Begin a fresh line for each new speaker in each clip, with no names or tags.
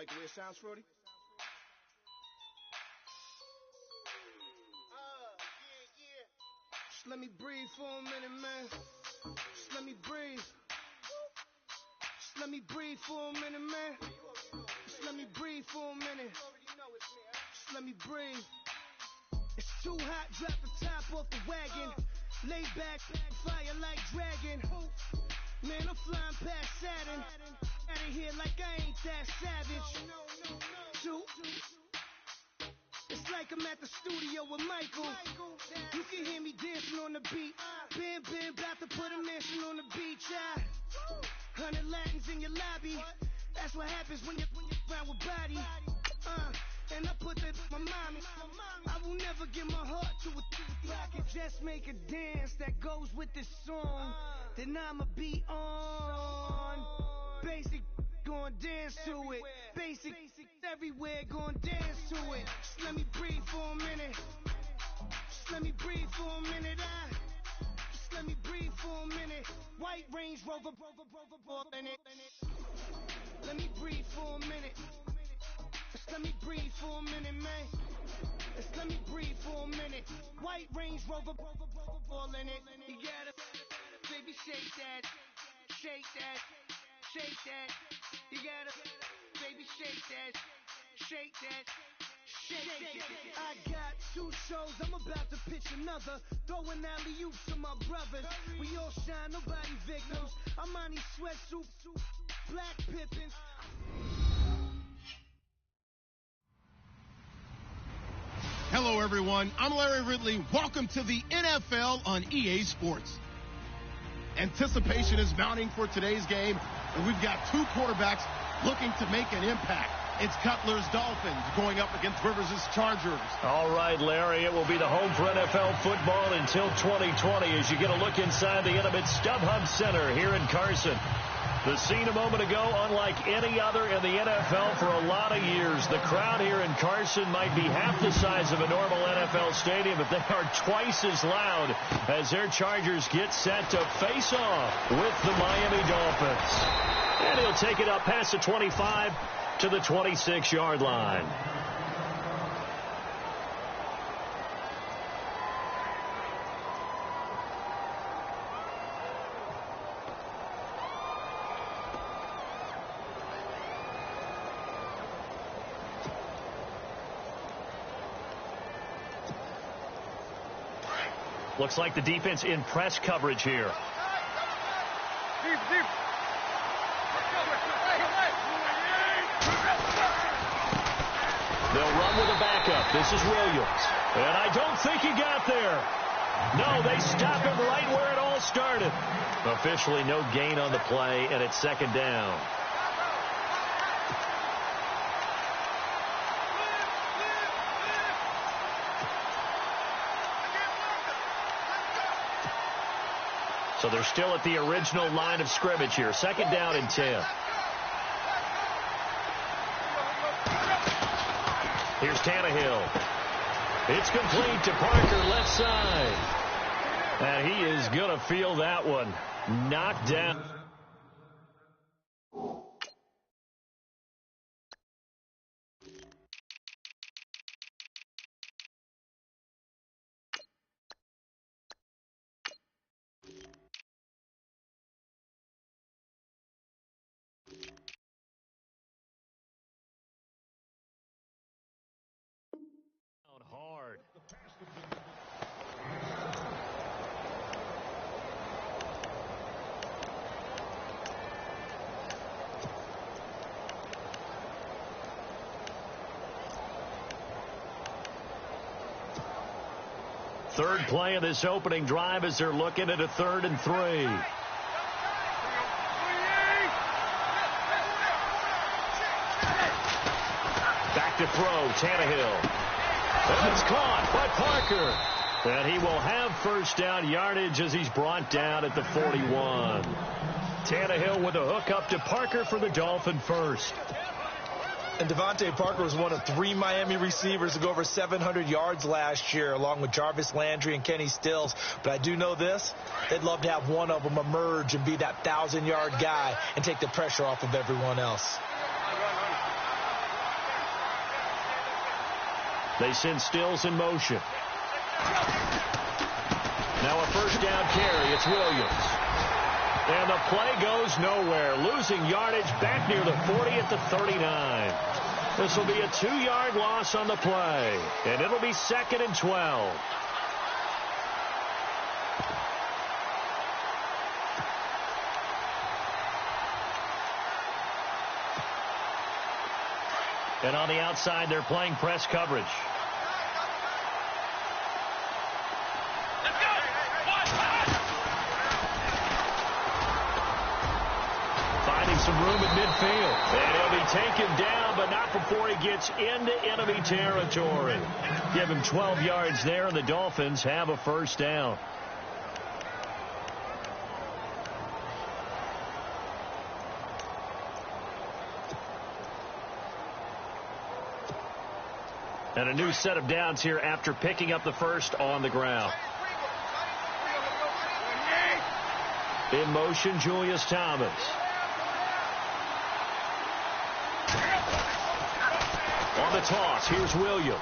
like the way it sounds, Frody? Just let me breathe for a minute, man. Just let me breathe. Just let me breathe for a minute, man. Just let me breathe for a minute. Just let me breathe. It's too hot, drop the top off the wagon. Lay back, fire like dragon. Man, I'm flying past Saturn. Out of here like I ain't that savage. Two. It's like I'm at the studio with Michael. You can hear me dancing on the beat. Bam, about to put a mansion on the beach. 100 Latins in your lobby. That's what happens when you're around with body. And I put that my mommy. I will never give my heart to a if I could just make a dance that goes with this song, then I'ma be on. Basic, gon' dance to it. Basic, everywhere, gon' dance to it. Just let me breathe for a minute. Just let me breathe for a minute. Just let me breathe for a minute. White Range Rover, in it. Let me breathe for a minute. Just let me breathe for a minute, man. Just let me breathe for a minute. White Range Rover, all in it. You gotta, baby, shake that, shake that, shake that. You gotta, baby, shake that, shake that, shake it. I got 2 shows, I'm about to pitch another. Throwing alley-oops to my brothers. We all shine, nobody victims. I'm on these sweatsuits, black Pippins.
Hello, everyone. I'm Larry Ridley. Welcome to the NFL on EA Sports. Anticipation is mounting for today's game, and we've got 2 quarterbacks looking to make an impact. It's Cutler's Dolphins going up against Rivers' Chargers.
All right, Larry, it will be the home for NFL football until 2020 as you get a look inside the intimate StubHub Center here in Carson. The scene a moment ago, unlike any other in the NFL for a lot of years. The crowd here in Carson might be half the size of a normal NFL stadium, but they are twice as loud as their Chargers get set to face off with the Miami Dolphins. And he'll take it up past the 25 to the 26-yard line. Looks like the defense in press coverage here.
Deep.
They'll run with a backup. This is Williams. And I don't think he got there. No, they stop him right where it all started. Officially no gain on the play, and it's second down. So they're still at the original line of scrimmage here. Second down and 10. Here's Tannehill. It's complete to Parker, left side. And he is going to feel that one. Knocked down. Hard. Third play of this opening drive as they're looking at a 3rd and 3. Back to throw, Tannehill. And it's caught by Parker. And he will have first down yardage as he's brought down at the 41. Tannehill with a hook up to Parker for the Dolphin first.
And Devontae Parker was one of 3 Miami receivers to go over 700 yards last year, along with Jarvis Landry and Kenny Stills. But I do know this. They'd love to have one of them emerge and be that 1,000-yard guy and take the pressure off of everyone else.
They send Stills in motion. Now a first down carry. It's Williams. And the play goes nowhere. Losing yardage back near the 40 at the 39. This will be a 2-yard loss on the play. And it'll be 2nd and 12. And on the outside, they're playing press coverage. Finding some room at midfield. And he'll be taken down, but not before he gets into enemy territory. Give him 12 yards there, and the Dolphins have a first down. And a new set of downs here after picking up the first on the ground. In motion, Julius Thomas. On the toss, here's Williams.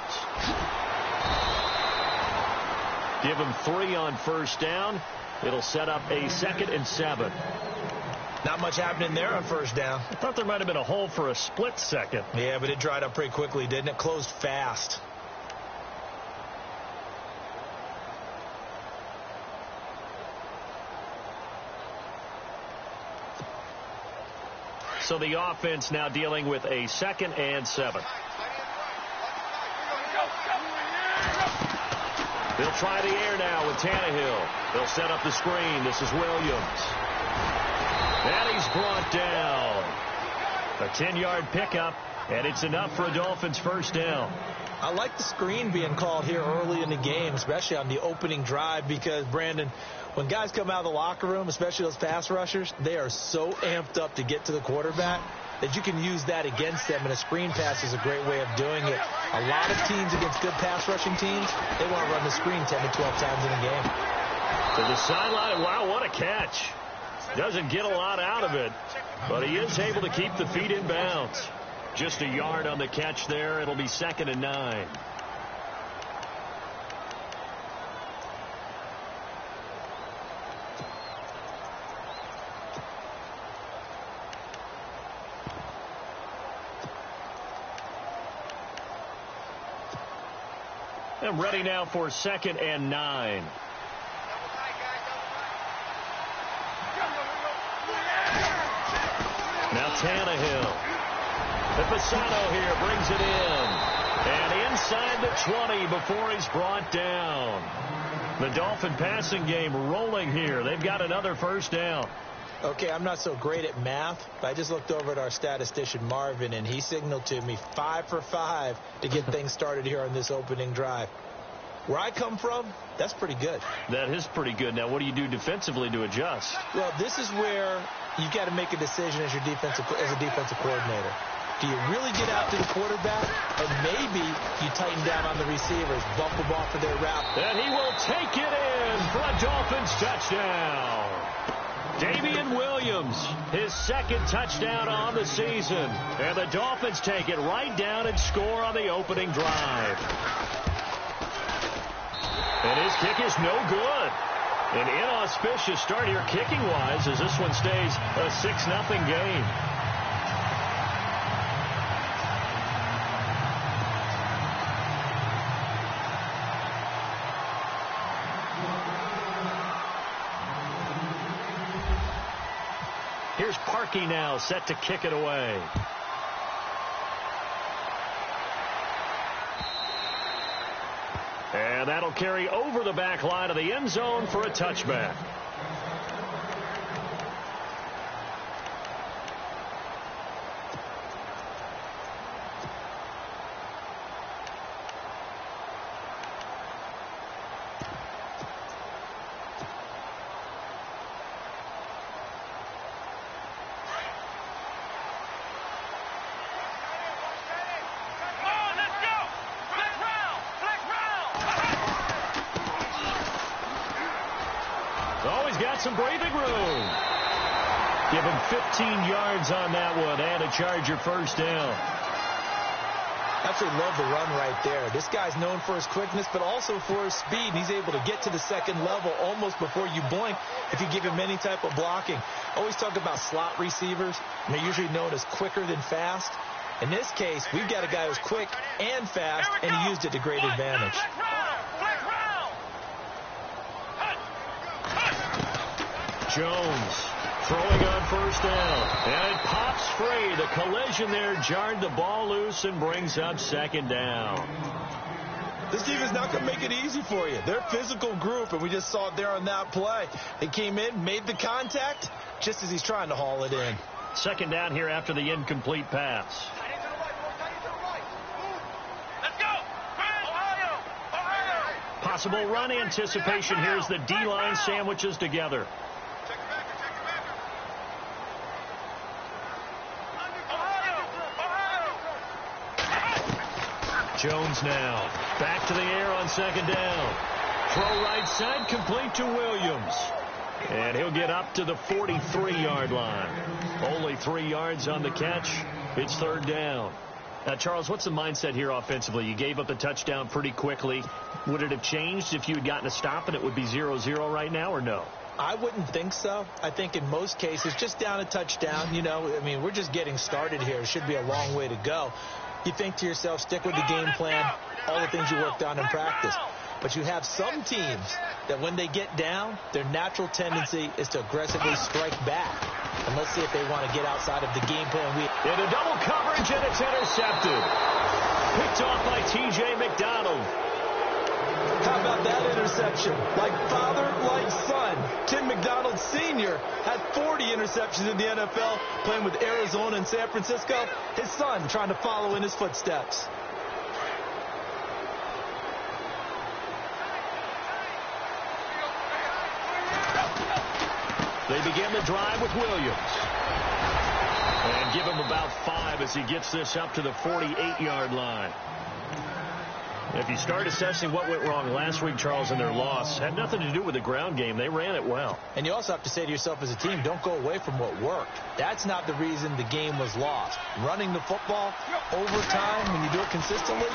Give him 3 on first down. It'll set up a 2nd and 7.
Not much happening there on first down.
I thought there might have been a hole for a split second.
Yeah, but it dried up pretty quickly, didn't it? Closed fast.
So the offense now dealing with a 2nd and 7. They'll try the air now with Tannehill. They'll set up the screen. This is Williams. And he's brought down. A 10-yard pickup, and it's enough for a Dolphins first down.
I like the screen being called here early in the game, especially on the opening drive, because, Brandon, when guys come out of the locker room, especially those pass rushers, they are so amped up to get to the quarterback that you can use that against them, and a screen pass is a great way of doing it. A lot of teams against good pass rushing teams, they want to run the screen 10 to 12 times in a game.
To the sideline, wow, what a catch. Doesn't get a lot out of it, but he is able to keep the feet in bounds. Just a yard on the catch there. It'll be 2nd and 9. And ready now for 2nd and 9. Now Tannehill. Epiceno here brings it in. And inside the 20 before he's brought down. The Dolphin passing game rolling here. They've got another first down.
Okay, I'm not so great at math, but I just looked over at our statistician, Marvin, and he signaled to me 5 for 5 to get things started here on this opening drive. Where I come from, that's pretty good.
That is pretty good. Now, what do you do defensively to adjust?
Well, this is where you've got to make a decision as a defensive coordinator. Do you really get out to the quarterback, or maybe you tighten down on the receivers, bump them off of their route?
And he will take it in for a Dolphins touchdown. Damian Williams, his 2nd touchdown on the season. And the Dolphins take it right down and score on the opening drive. And his kick is no good. An inauspicious start here kicking-wise as this one stays a 6-0 game. Here's Parkey now, set to kick it away. And that'll carry over the back line of the end zone for a touchback. Some breathing room. Give him 15 yards on that one and a Charger first down.
Absolutely love the run right there. This guy's known for his quickness, but also for his speed. He's able to get to the second level almost before you blink if you give him any type of blocking. Always talk about slot receivers, and they're usually known as quicker than fast. In this case, we've got a guy who's quick and fast, and he used it to great advantage.
Jones throwing on first down, and it pops free. The collision there jarred the ball loose and brings up second down.
This team is not going to make it easy for you. They're a physical group, and we just saw it there on that play. They came in, made the contact, just as he's trying to haul it in.
Second down here after the incomplete pass. Possible run anticipation. Here's the D-line sandwiches together. Jones now back to the air on second down. Throw right side, complete to Williams. And he'll get up to the 43-yard line. Only 3 yards on the catch. It's third down. Now, Charles, what's the mindset here offensively? You gave up the touchdown pretty quickly. Would it have changed if you had gotten a stop and it would be 0-0 right now, or no?
I wouldn't think so. I think in most cases, just down a touchdown, you know, I mean, we're just getting started here. It should be a long way to go. You think to yourself, stick with the game plan, all the things you worked on in practice. But you have some teams that when they get down, their natural tendency is to aggressively strike back. And let's see if they want to get outside of the game plan.
Into double coverage, and it's intercepted. Picked off by T.J. McDonald.
How about that interception? Like father, like son. Tim McDonald Sr. had 40 interceptions in the NFL, playing with Arizona and San Francisco. His son trying to follow in his footsteps.
They begin the drive with Williams. And give him about 5 as he gets this up to the 48-yard line. If you start assessing what went wrong last week, Charles, in their loss, had nothing to do with the ground game. They ran it well.
And you also have to say to yourself as a team, don't go away from what worked. That's not the reason the game was lost. Running the football over time, when you do it consistently,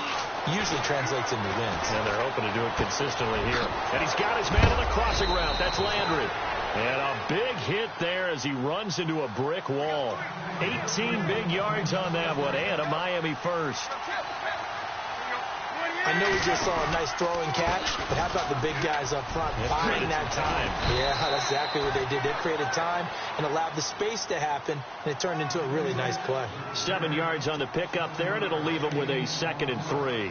usually translates into wins.
And they're hoping to do it consistently here. And he's got his man on the crossing route. That's Landry. And a big hit there as he runs into a brick wall. 18 big yards on that one, and a Miami first.
I know we just saw a nice throwing catch, but how about the big guys up front buying that time? Yeah, that's exactly what they did. They created time and allowed the space to happen, and it turned into a really nice play.
7 yards on the pickup there, and it'll leave them with a 2nd and 3.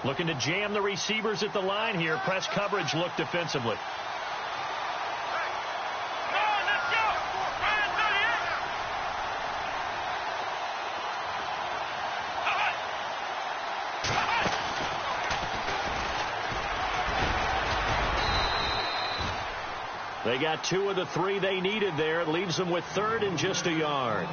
Looking to jam the receivers at the line here. Press coverage look defensively. They got 2 of the 3 they needed there. It leaves them with 3rd and just a yard.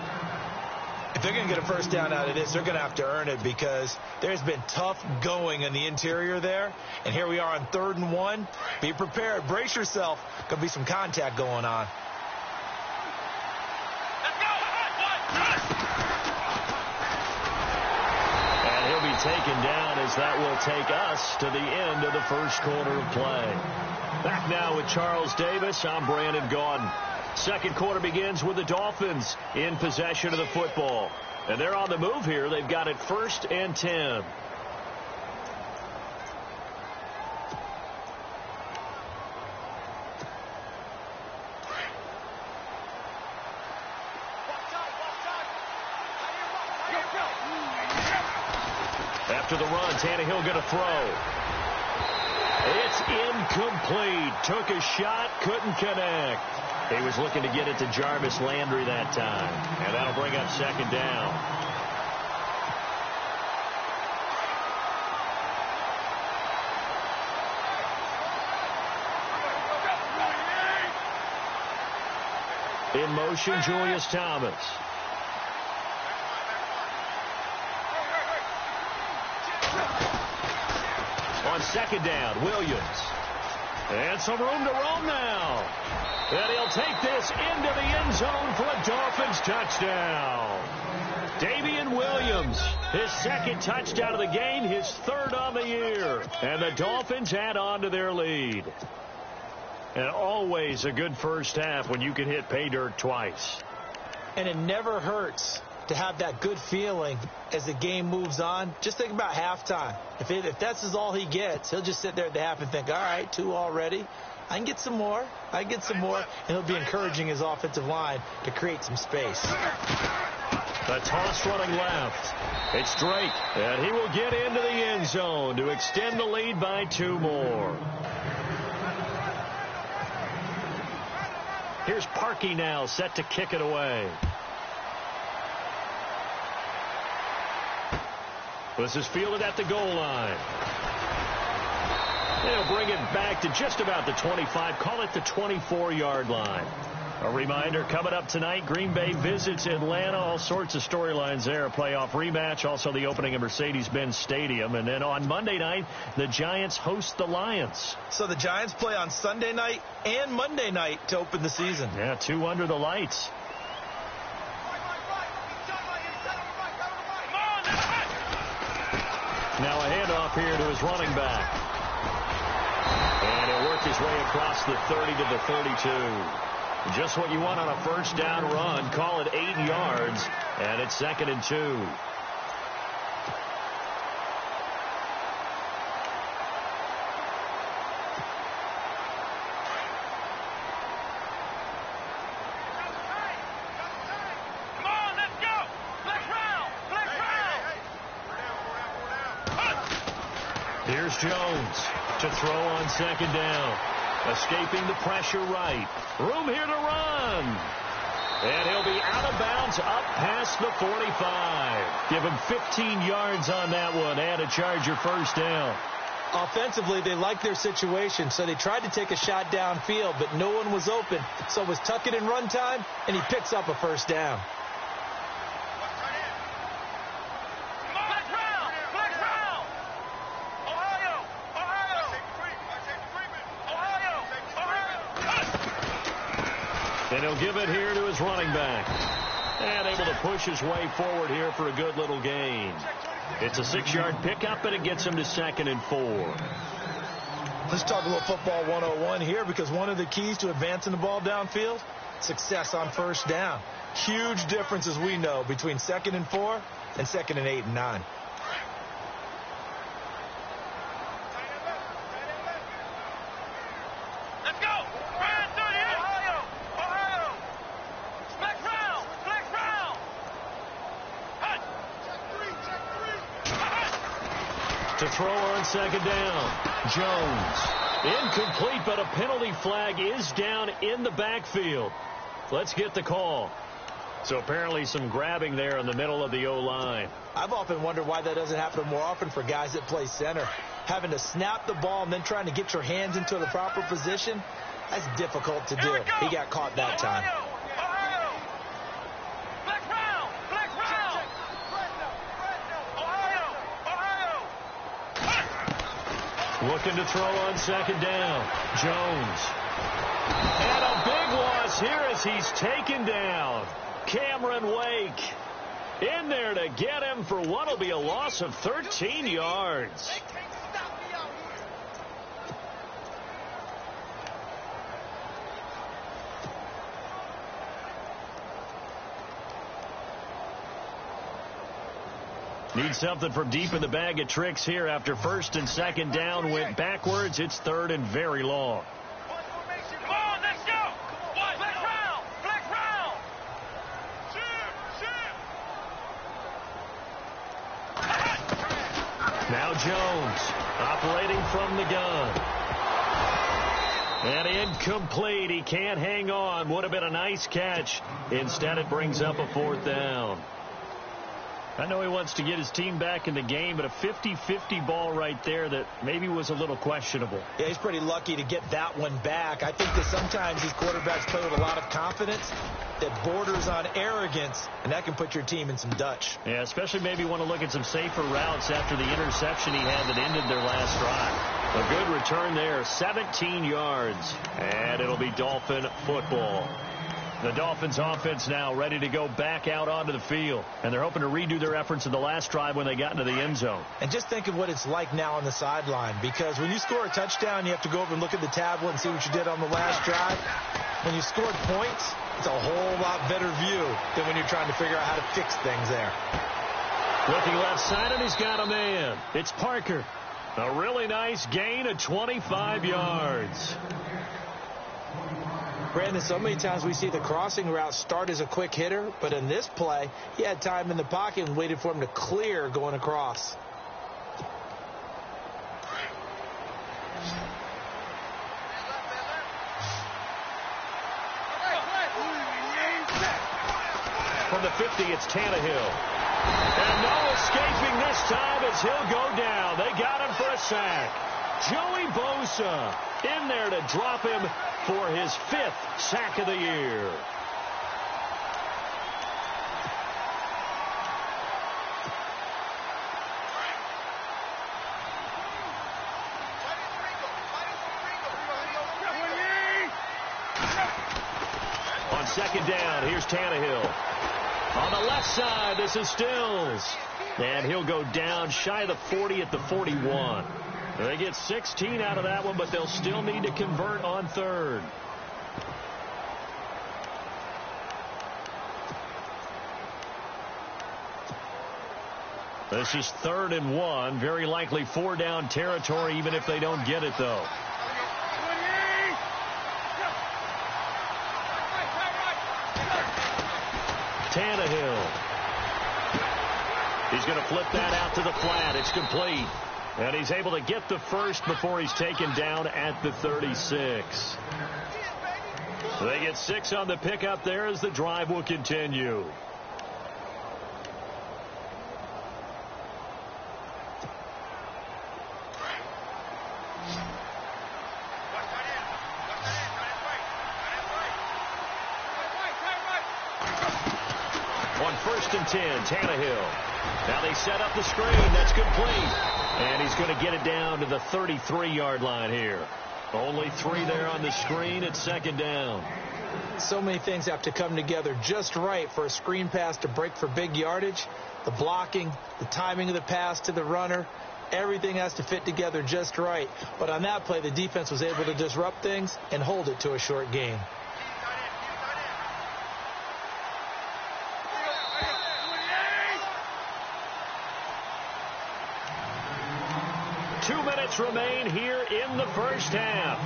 If they're going to get a first down out of this, they're going to have to earn it because there's been tough going in the interior there. And here we are on 3rd and 1. Be prepared. Brace yourself. Going to be some contact going on.
And he'll be taken down as that will take us to the end of the first quarter of play. Back now with Charles Davis. I'm Brandon Gaudin. Second quarter begins with the Dolphins in possession of the football. And they're on the move here. They've got it 1st and 10. After the run, Tannehill going to throw. It's incomplete. Took a shot, couldn't connect. He was looking to get it to Jarvis Landry that time. And that'll bring up 2nd down. In motion, Julius Thomas. On second down, Williams. And some room to roam now. And he'll take this into the end zone for a Dolphins touchdown. Davian Williams, his second touchdown of the game, his third on the year. And the Dolphins add on to their lead. And always a good first half when you can hit pay dirt twice.
And it never hurts to have that good feeling as the game moves on. Just think about halftime. If that's all he gets, he'll just sit there at the half and think, all right, 2 already. I can get some more. And he'll be encouraging his offensive line to create some space.
The toss running left. It's Drake, and he will get into the end zone to extend the lead by 2 more. Here's Parkey now, set to kick it away. This is fielded at the goal line. They'll bring it back to just about the 25, call it the 24-yard line. A reminder, coming up tonight, Green Bay visits Atlanta. All sorts of storylines there. A playoff rematch, also the opening of Mercedes-Benz Stadium. And then on Monday night, the Giants host the Lions.
So the Giants play on Sunday night and Monday night to open the season.
Yeah, 2 under the lights. Now a handoff here to his running back. And he'll work his way across the 30 to the 32. Just what you want on a first down run. Call it 8 yards. And it's 2nd and 2. Here's Jones to throw on 2nd down. Escaping the pressure right. Room here to run. And he'll be out of bounds up past the 45. Give him 15 yards on that one and a Charger first down.
Offensively, they like their situation, so they tried to take a shot downfield, but no one was open. So it was tuck it in run time, and he picks up a first down.
And he'll give it here to his running back. And able to push his way forward here for a good little gain. It's a 6-yard pickup, and it gets him to 2nd and 4.
Let's talk a little football 101 here, because one of the keys to advancing the ball downfield, success on first down. Huge difference, as we know, between 2nd and 4 and 2nd and 8 and 9.
To throw on 2nd down. Jones. Incomplete, but a penalty flag is down in the backfield. Let's get the call. So apparently some grabbing there in the middle of the O-line.
I've often wondered why that doesn't happen more often for guys that play center. Having to snap the ball and then trying to get your hands into the proper position, that's difficult to do. He got caught that time.
Looking to throw on 2nd down. Jones. And a big loss here as he's taken down. Cameron Wake in there to get him for what will be a loss of 13 yards. Need something from deep in the bag of tricks here after 1st and 2nd down went backwards. It's 3rd and very long.
Come on, let's go. Flex round.
Now Jones operating from the gun. And incomplete. He can't hang on. Would have been a nice catch. Instead, it brings up a 4th down. I know he wants to get his team back in the game, but a 50-50 ball right there that maybe was a little questionable.
Yeah, he's pretty lucky to get that one back. I think that sometimes these quarterbacks play with a lot of confidence that borders on arrogance, and that can put your team in some Dutch.
Yeah, especially maybe want to look at some safer routes after the interception he had that ended their last drive. A good return there, 17 yards, and it'll be Dolphin football. The Dolphins offense now ready to go back out onto the field. And they're hoping to redo their efforts in the last drive when they got into the end zone.
And just think of what it's like now on the sideline. Because when you score a touchdown, you have to go over and look at the tablet and see what you did on the last drive. When you scored points, it's a whole lot better view than when you're trying to figure out how to fix things there.
Looking left side, and he's got a man. It's Parker. A really nice gain of 25 yards.
Brandon, so many times we see the crossing route start as a quick hitter, but in this play, he had time in the pocket and waited for him to clear going across.
From the 50, it's Tannehill. And no escaping this time as he'll go down. They got him for a sack. Joey Bosa in there to drop him for his 5th sack of the year. On second down, here's Tannehill. On the left side, this is Stills. And he'll go down shy of the 40 at the 41. They get 16 out of that one, but they'll still need to convert on third. This is 3rd and 1. Very likely 4-down territory, even if they don't get it, though. Tannehill. He's going to flip that out to the flat. It's complete. And he's able to get the first before he's taken down at the 36. They get 6 on the pickup there as the drive will continue. On 1st and 10, Tannehill. Now they set up the screen. That's complete. And he's going to get it down to the 33-yard line here. Only 3 there on the screen at 2nd down.
So many things have to come together just right for a screen pass to break for big yardage. The blocking, the timing of the pass to the runner, everything has to fit together just right. But on that play, the defense was able to disrupt things and hold it to a short gain.
Remain here in the first half.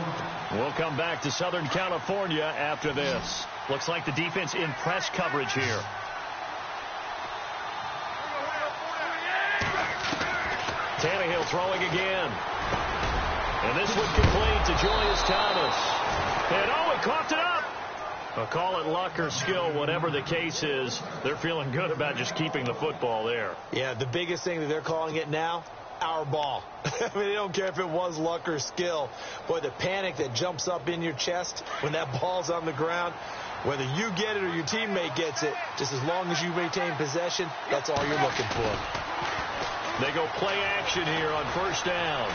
We'll come back to Southern California after this. Looks like the defense in press coverage here. Tannehill throwing again. And this one complete to Julius Thomas. And oh, he coughed it up. I'll call it luck or skill, whatever the case is. They're feeling good about just keeping the football there.
Yeah, the biggest thing that they're calling it now, our ball. I mean, they don't care if it was luck or skill. Boy, the panic that jumps up in your chest when that ball's on the ground, whether you get it or your teammate gets it, just as long as you maintain possession, that's all you're looking for.
They go play action here on 1st down.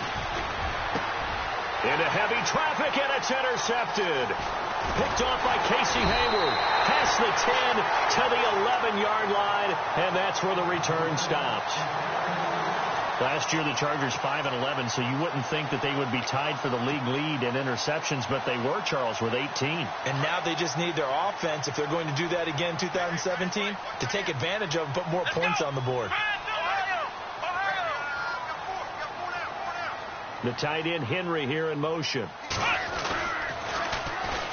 Into heavy traffic, and it's intercepted. Picked off by Casey Hayward. Past the 10 to the 11-yard line, and that's where the return stops. Last year, the Chargers 5-11, so you wouldn't think that they would be tied for the league lead in interceptions, but they were, Charles, with 18.
And now they just need their offense, if they're going to do that again in 2017, to take advantage of and put more points on the board.
The tight end, Henry, here in motion.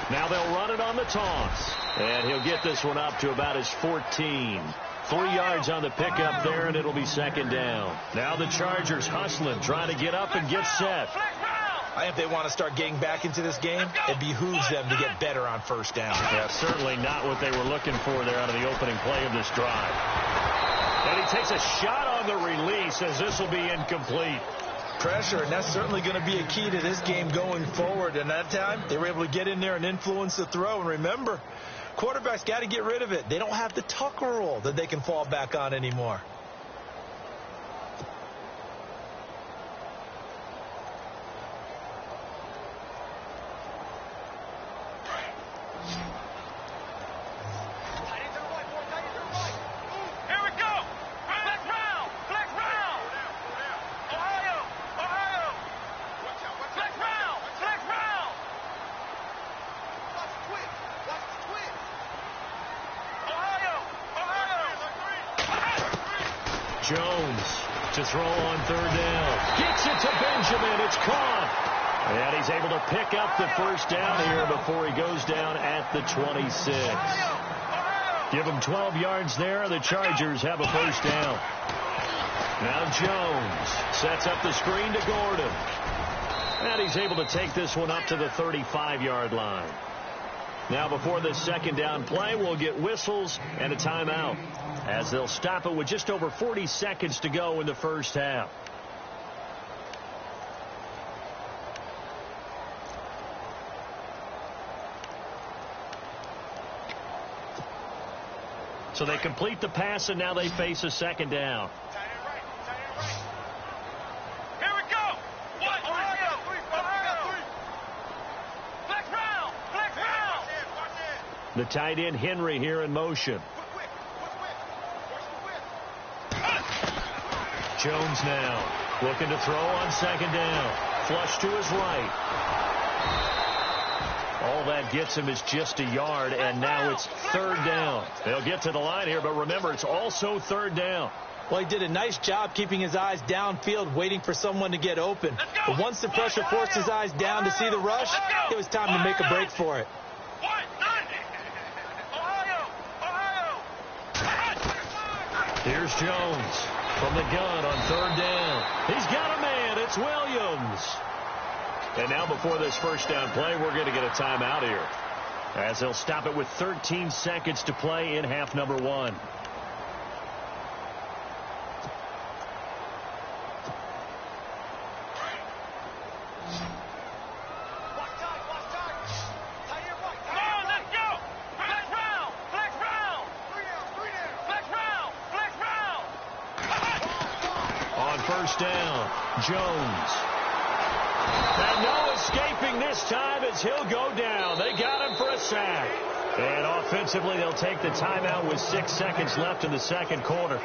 Now they'll run it on the toss. And he'll get this one up to about his 14. 3 yards on the pickup there, and it'll be 2nd down. Now the Chargers hustling, trying to get up and get set.
I think if they want to start getting back into this game, it behooves them to get better on 1st down.
Yeah, certainly not what they were looking for there out of the opening play of this drive. And he takes a shot on the release as this will be incomplete.
Pressure, and that's certainly going to be a key to this game going forward. And that time, they were able to get in there and influence the throw. And remember, quarterbacks got to get rid of it. They don't have the Tucker rule that they can fall back on anymore.
Jones to throw on third down. Gets it to Benjamin. It's caught. And he's able to pick up the first down here before he goes down at the 26. Give him 12 yards there. The Chargers have a first down. Now Jones sets up the screen to Gordon. And he's able to take this one up to the 35-yard line. Now before this second down play, we'll get whistles and a timeout, as they'll stop it with just over 40 seconds to go in the first half. So they complete the pass, and now they face a second down.
Here we go. Ohio. Flex round.
The tight end Henry here in motion. Jones now looking to throw on second down. Flush to his right. All that gets him is just a yard, and now it's third down. They'll get to the line here, but remember, it's also third down.
Well, he did a nice job keeping his eyes downfield, waiting for someone to get open. But once the pressure forced his eyes down to see the rush, it was time to make a break for it.
Here's Jones from the gun on third down. He's got a man. It's Williams. And now before this first down play, we're going to get a timeout here, as they'll stop it with 13 seconds to play in half number one. First down, Jones. And no escaping this time as he'll go down. They got him for a sack. And offensively, they'll take the timeout with 6 seconds left in the second quarter.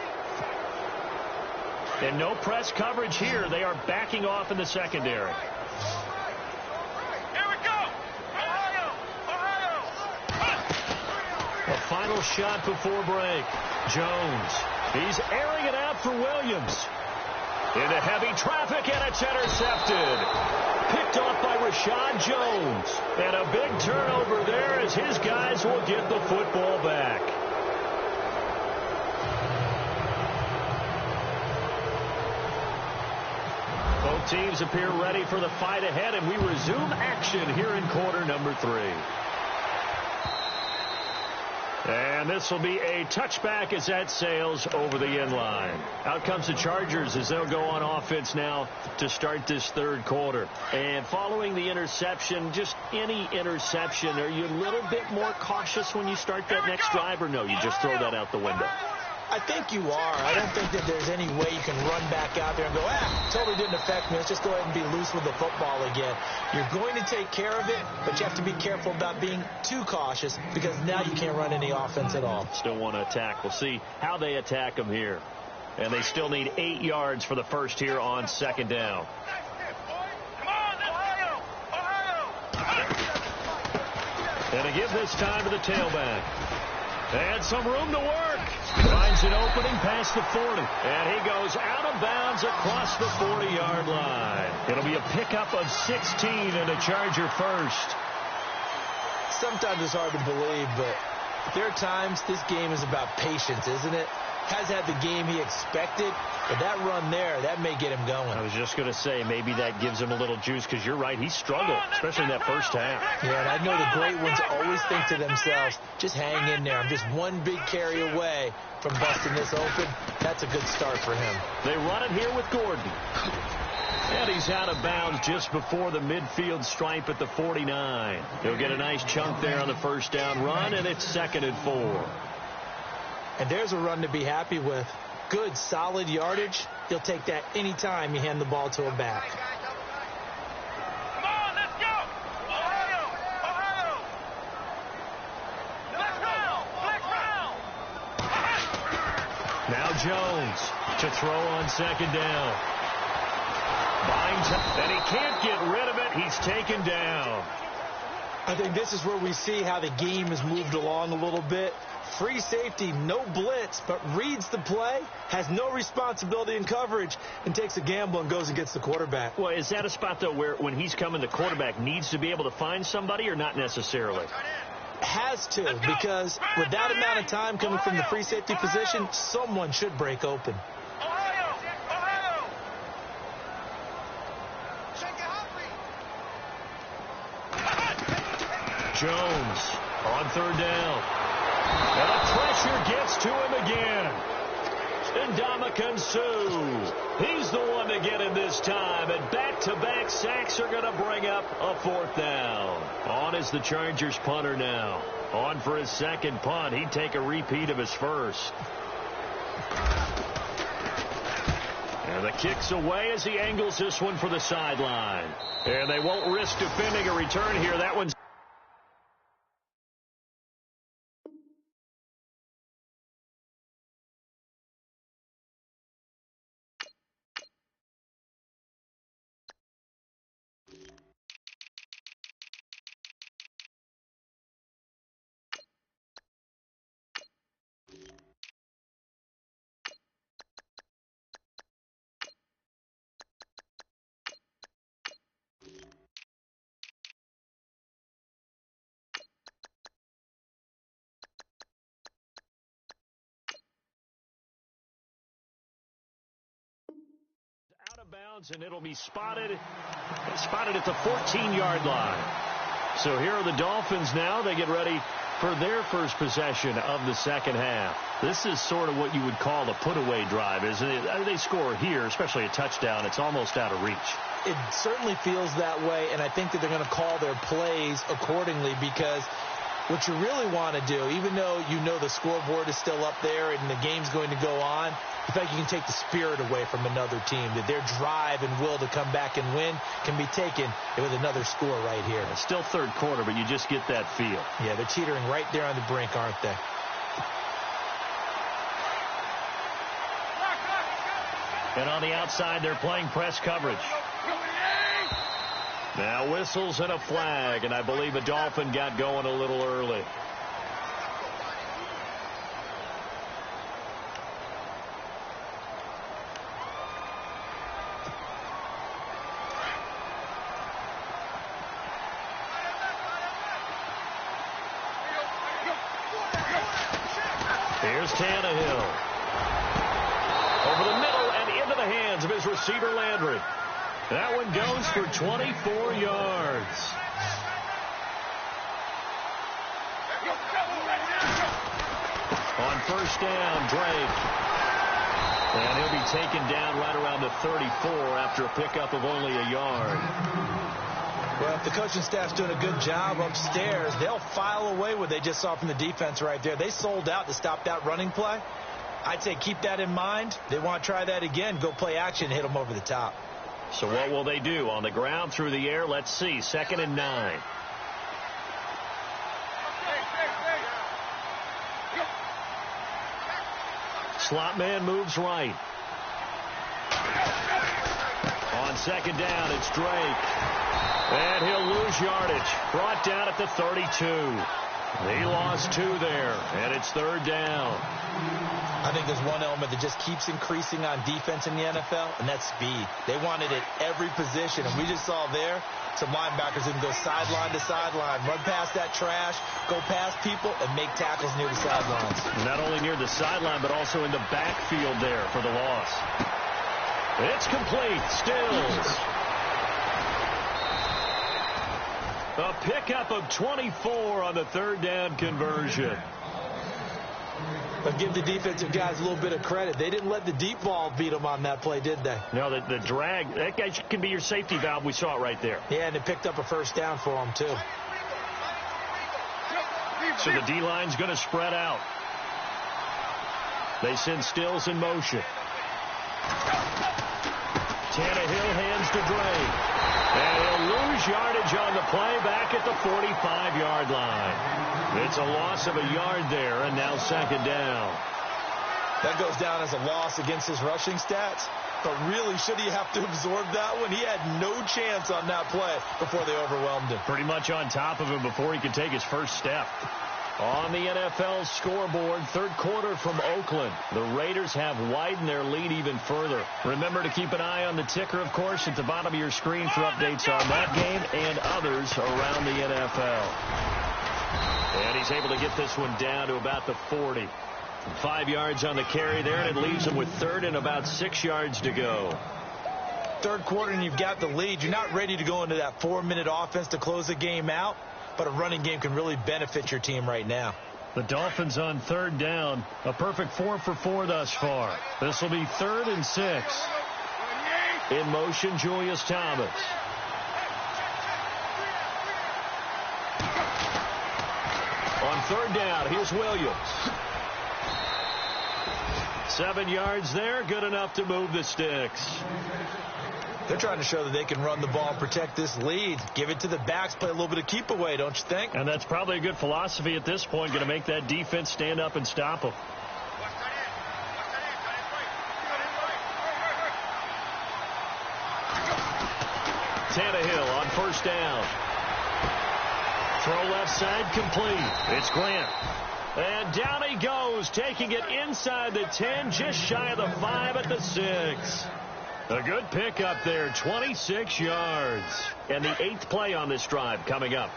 And no press coverage here. They are backing off in the secondary.
Here we go. Ohio.
A final shot before break. Jones. He's airing it out for Williams. Into heavy traffic, and it's intercepted. Picked off by Rashad Jones. And a big turnover there as his guys will get the football back. Both teams appear ready for the fight ahead, and we resume action here in quarter number 3. And this will be a touchback as that sails over the end line. Out comes the Chargers as they'll go on offense now to start this third quarter. And following the interception, just any interception, are you a little bit more cautious when you start that next drive, or no, you just throw that out the window?
I think you are. I don't think that there's any way you can run back out there and go, totally didn't affect me. Let's just go ahead and be loose with the football again. You're going to take care of it, but you have to be careful about being too cautious, because now you can't run any offense at all.
Still want to attack. We'll see how they attack them here. And they still need 8 yards for the first here on second down. And to give this time to the tailback. And some room to work. Finds an opening past the 40. And he goes out of bounds across the 40-yard line. It'll be a pickup of 16 and a Charger first.
Sometimes it's hard to believe, but there are times this game is about patience, isn't it? has had the game he expected, but that run there, that may get him going.
I was just going to say, maybe that gives him a little juice, because you're right, he struggled, especially in that first half.
Yeah, and I know the great ones always think to themselves, just hang in there. I'm just one big carry away from busting this open. That's a good start for him.
They run it here with Gordon. And he's out of bounds just before the midfield stripe at the 49. He'll get a nice chunk there on the first down run, and it's 2nd and 4.
And there's a run to be happy with. Good, solid yardage. He'll take that any time you hand the ball to him back.
Come on, let's go! Ohio! Ohio! Let's go!
Now Jones to throw on 2nd down. Binds up, and he can't get rid of it. He's taken down.
I think this is where we see how the game has moved along a little bit. Free safety, no blitz, but reads the play, has no responsibility in coverage, and takes a gamble and goes and gets the quarterback.
Well, is that a spot, though, where when he's coming, the quarterback needs to be able to find somebody, or not necessarily?
Has to, because with that amount of time coming from the free safety position, someone should break open.
Ohio! Ohio!
Jones on 3rd down. And the pressure gets to him again. And Ndamukong Suh, he's the one to get him this time. And back-to-back sacks are going to bring up a 4th down. On is the Chargers punter now. On for his 2nd punt. He'd take a repeat of his first. And the kick's away as he angles this one for the sideline. And they won't risk defending a return here. That one's out of bounds, and it'll be spotted at the 14-yard line. So here are the Dolphins now. They get ready for their first possession of the second half. This is sort of what you would call a put-away drive, isn't it? They score here, especially a touchdown. It's almost out of reach.
It certainly feels that way, and I think that they're going to call their plays accordingly, because what you really want to do, even though you know the scoreboard is still up there and the game's going to go on, in fact, you can take the spirit away from another team, that their drive and will to come back and win can be taken with another score right here.
It's still third quarter, but you just get that feel.
Yeah, they're teetering right there on the brink, aren't they?
And on the outside, they're playing press coverage. Now whistles and a flag, and I believe a Dolphin got going a little early. Here's Tannehill. Over the middle and into the hands of his receiver, Landry. That one goes for 24 yards. On first down, Drake. And he'll be taken down right around the 34 after a pickup of only a yard.
Well, if the coaching staff's doing a good job upstairs, they'll file away what they just saw from the defense right there. They sold out to stop that running play. I'd say keep that in mind. They want to try that again. Go play action, hit them over the top.
So what will they do? On the ground, through the air? Let's see. 2nd and 9. Slot man moves right. On 2nd down, it's Drake. And he'll lose yardage. Brought down at the 32. He lost 2 there, and it's 3rd down.
I think there's one element that just keeps increasing on defense in the NFL, and that's speed. They want it at every position, and we just saw there some linebackers who can go sideline to sideline, run past that trash, go past people, and make tackles near the sidelines.
Not only near the sideline, but also in the backfield there for the loss. It's complete. Stills. A pickup of 24 on the 3rd down conversion.
But give the defensive guys a little bit of credit. They didn't let the deep ball beat them on that play, did they?
No, the drag, that guy can be your safety valve. We saw it right there.
Yeah, and it picked up a 1st down for them, too.
So the D-line's going to spread out. They send Stills in motion. Tannehill hands to Drake. And he'll lose yardage on the play back at the 45-yard line. It's a loss of a yard there, and now 2nd down.
That goes down as a loss against his rushing stats. But really, should he have to absorb that one? He had no chance on that play before they overwhelmed him.
Pretty much on top of him before he could take his first step. On the NFL scoreboard, 3rd quarter from Oakland. The Raiders have widened their lead even further. Remember to keep an eye on the ticker, of course, at the bottom of your screen for updates on that game and others around the NFL. And he's able to get this one down to about the 40. 5 yards on the carry there, and it leaves him with 3rd and about 6 yards to go.
3rd quarter, and you've got the lead. You're not ready to go into that 4-minute offense to close the game out. But a running game can really benefit your team right now.
The Dolphins on 3rd down. A perfect 4 for 4 thus far. This will be 3rd and 6. In motion, Julius Thomas. On 3rd down, here's Williams. 7 yards there, good enough to move the sticks.
They're trying to show that they can run the ball and protect this lead. Give it to the backs, play a little bit of keep away, don't you think?
And that's probably a good philosophy at this point, going to make that defense stand up and stop them. Tannehill on 1st down. Throw left side complete. It's Grant. And down he goes, taking it inside the 10, just shy of the 5 at the 6. A good pickup there, 26 yards. And the 8th play on this drive coming up.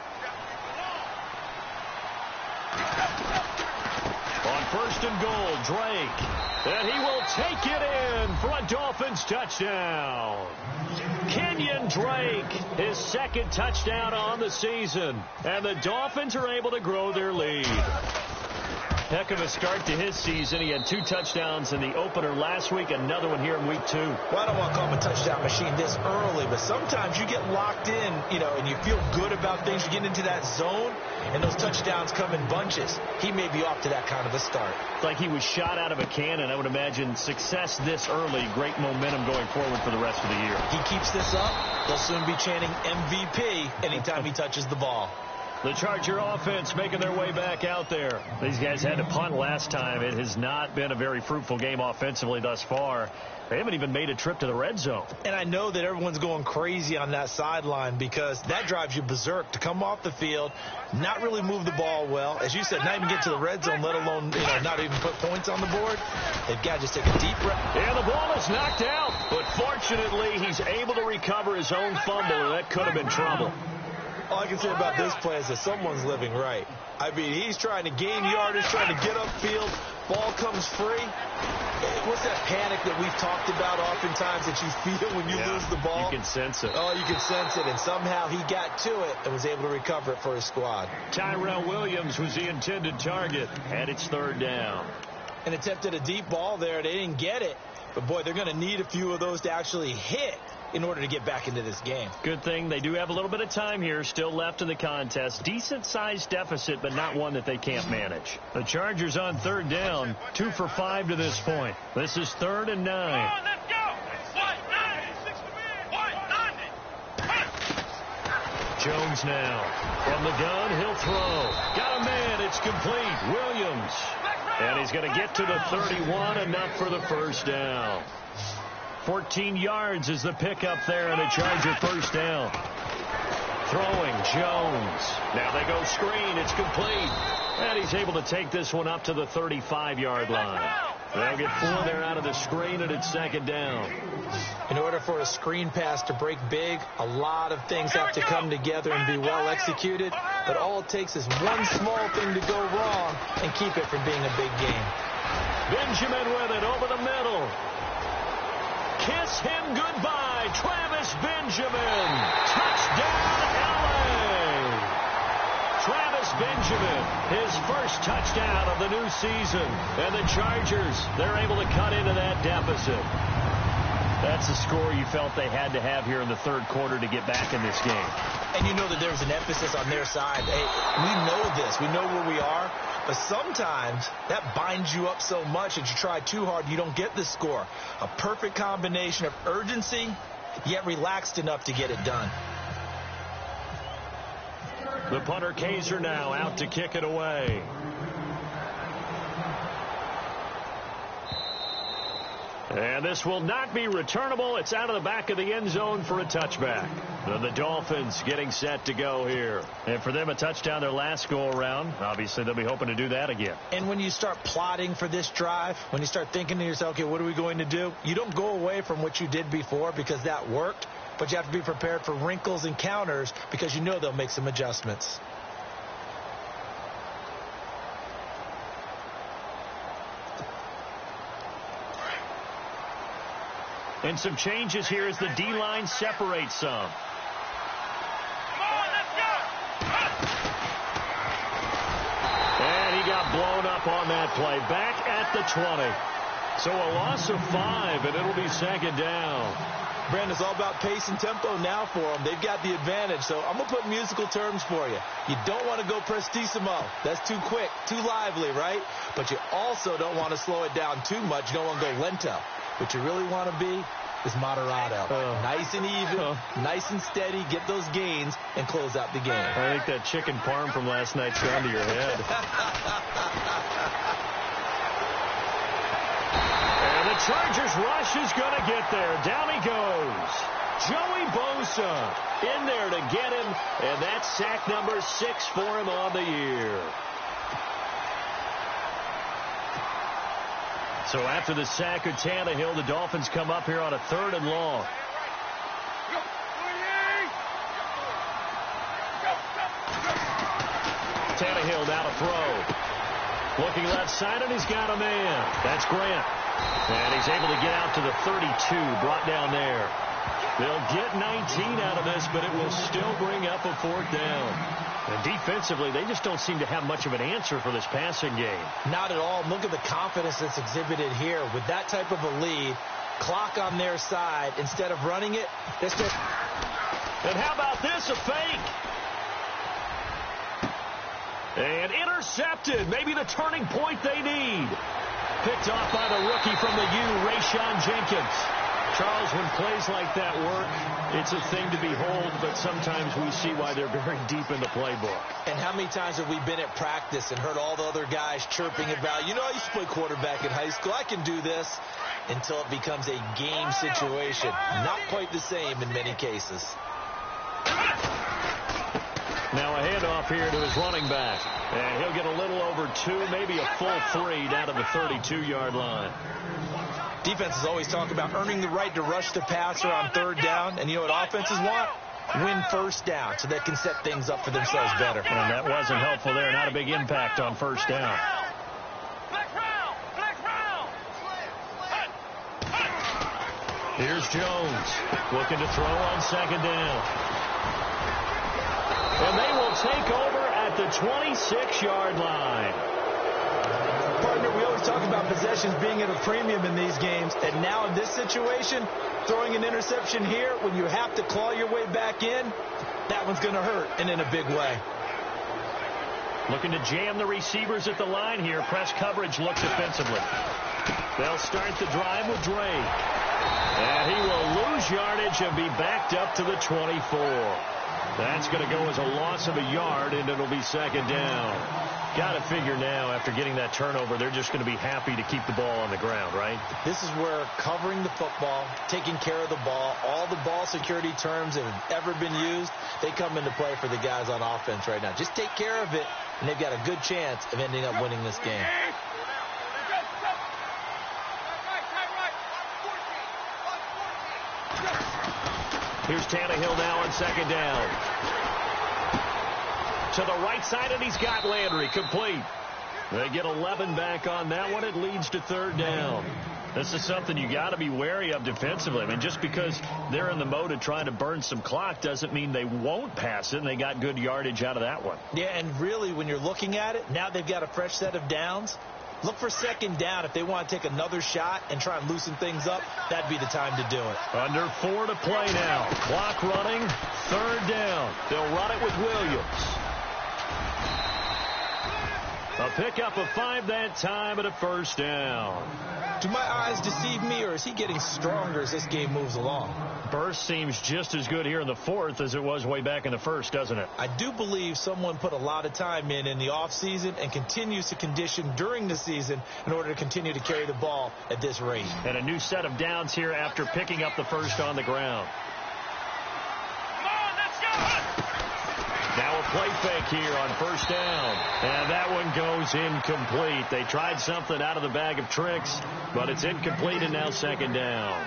On 1st and goal, Drake. And he will take it in for a Dolphins touchdown. Kenyon Drake, his 2nd touchdown on the season. And the Dolphins are able to grow their lead. Heck of a start to his season. He had 2 touchdowns in the opener last week, another one here in week 2.
Well, I don't want to call him a touchdown machine this early, but sometimes you get locked in, and you feel good about things. You get into that zone, and those touchdowns come in bunches. He may be off to that kind of a start.
It's like he was shot out of a cannon. I would imagine success this early, great momentum going forward for the rest of the year.
He keeps this up, they'll soon be chanting MVP anytime he touches the ball.
The Charger offense making their way back out there. These guys had to punt last time. It has not been a very fruitful game offensively thus far. They haven't even made a trip to the red zone.
And I know that everyone's going crazy on that sideline because that drives you berserk to come off the field, not really move the ball well. As you said, not even get to the red zone, let alone not even put points on the board. They've got to just take a deep breath.
And the ball is knocked out. But fortunately, he's able to recover his own fumble, and that could have been trouble.
All I can say about this play is that someone's living right. I mean, he's trying to gain yardage, trying to get upfield. Ball comes free. What's that panic that we've talked about oftentimes that you feel when you lose the ball?
You can sense it.
Oh, you can sense it. And somehow he got to it and was able to recover it for his squad.
Tyrell Williams was the intended target, and it's 3rd down.
An attempt at a deep ball there. They didn't get it. But, boy, they're going to need a few of those to actually hit in order to get back into this game.
Good thing they do have a little bit of time here still left in the contest. Decent-sized deficit, but not one that they can't manage. The Chargers on 3rd down, 2 for 5 to this point. This is 3rd and 9.
On, let's go.
Jones now. From the gun, he'll throw. Got a man, it's complete. Williams. And he's going to get to the 31, enough for the 1st down. 14 yards is the pickup there, and a Charger 1st down. Throwing, Jones. Now they go screen. It's complete. And he's able to take this one up to the 35-yard line. They'll get 4 there out of the screen, and it's second down.
In order for a screen pass to break big, a lot of things have to come together and be well executed. But all it takes is one small thing to go wrong and keep it from being a big game.
Benjamin with it over the middle. Kiss him goodbye, Travis Benjamin. Touchdown, LA. Travis Benjamin, his first touchdown of the new season. And the Chargers, they're able to cut into that deficit. That's the score you felt they had to have here in the third quarter to get back in this game.
And you know that there's an emphasis on their side. Hey, we know this. We know where we are. But sometimes that binds you up so much that you try too hard, you don't get the score. A perfect combination of urgency, yet relaxed enough to get it done.
The punter Kaiser now out to kick it away. And this will not be returnable. It's out of the back of the end zone for a touchback. And the Dolphins getting set to go here. And for them, a touchdown their last go-around. Obviously, they'll be hoping to do that again.
And when you start plotting for this drive, when you start thinking to yourself, okay, what are we going to do? You don't go away from what you did before because that worked. But you have to be prepared for wrinkles and counters because you know they'll make some adjustments.
And some changes here as the D-line separates some.
Come on, let's go!
And he got blown up on that play. Back at the 20. So a loss of 5, and it'll be second down.
Brandon, it's all about pace and tempo now for them. They've got the advantage. So I'm going to put musical terms for you. You don't want to go prestissimo. That's too quick, too lively, right? But you also don't want to slow it down too much. You don't want to go lento. What you really want to be is moderato. Nice and even, nice and steady, get those gains, and close out the game.
I think that chicken parm from last night's gone to your head. And the Chargers rush is going to get there. Down he goes. Joey Bosa in there to get him, and that's sack number 6 for him on the year. So after the sack of Tannehill, the Dolphins come up here on a 3rd and long. Tannehill now to throw. Looking left side, and he's got a man. That's Grant. And he's able to get out to the 32, brought down there. They'll get 19 out of this, but it will still bring up a 4th down. And defensively, they just don't seem to have much of an answer for this passing game.
Not at all. Look at the confidence that's exhibited here. With that type of a lead, clock on their side, instead of running it, it's just...
And how about this, a fake? And intercepted. Maybe the turning point they need. Picked off by the rookie from the U, Rayshon Jenkins. Charles, when plays like that work, it's a thing to behold, but sometimes we see why they're very deep in the playbook.
And how many times have we been at practice and heard all the other guys chirping about, you know, I used to play quarterback in high school, I can do this, until it becomes a game situation. Not quite the same in many cases.
Now a handoff here to his running back. And he'll get a little over 2, maybe a full 3 down to the 32-yard line.
Defenses always talk about earning the right to rush the passer on 3rd down. And you know what offenses want? Win 1st down so they can set things up for themselves better.
And that wasn't helpful there. Not a big impact on 1st down. Here's Jones looking to throw on 2nd down. And they will take over at the 26-yard line.
Partner, we always talk about possessions being at a premium in these games. And now in this situation, throwing an interception here when you have to claw your way back in, that one's going to hurt, and in a big way.
Looking to jam the receivers at the line here. Press coverage looks defensively. They'll start the drive with Drake. And he will lose yardage and be backed up to the 24. That's going to go as a loss of a yard, and it'll be second down. Got to figure now, after getting that turnover, they're just going to be happy to keep the ball on the ground, right?
This is where covering the football, taking care of the ball, all the ball security terms that have ever been used, they come into play for the guys on offense right now. Just take care of it, and they've got a good chance of ending up winning this game.
Here's Tannehill now on second down. To the right side, and he's got Landry complete. They get 11 back on that one. It leads to third down. This is something you got to be wary of defensively. I mean, just because they're in the mode of trying to burn some clock doesn't mean they won't pass it, and they got good yardage out of that one.
Yeah, and really, when you're looking at it, now they've got a fresh set of downs. Look for second down. If they want to take another shot and try and loosen things up, that'd be the time to do it.
Under 4 to play now. Clock running. Third down. They'll run it with Williams. A pickup of 5 that time and a first down.
Do my eyes deceive me, or is he getting stronger as this game moves along?
Burst seems just as good here in the fourth as it was way back in the first, doesn't it?
I do believe someone put a lot of time in the offseason and continues to condition during the season in order to continue to carry the ball at this rate.
And a new set of downs here after picking up the first on the ground.
Come on, let's go!
Now a play fake here on first down. And that one goes incomplete. They tried something out of the bag of tricks, but it's incomplete and now second down.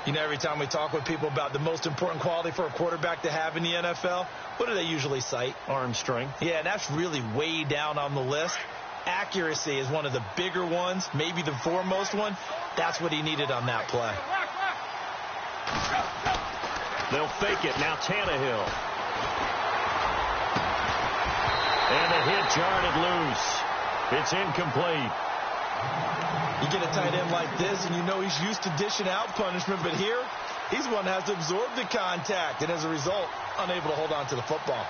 You know, every time we talk with people about the most important quality for a quarterback to have in the NFL, what do they usually cite?
Arm strength.
Yeah, that's really way down on the list. Accuracy is one of the bigger ones, maybe the foremost one. That's what he needed on that play.
They'll fake it. Now Tannehill. And the hit jarred loose. It's incomplete.
You get a tight end like this, and you know he's used to dishing out punishment, but here, he's one that has to absorb the contact, and as a result, unable to hold on to the football.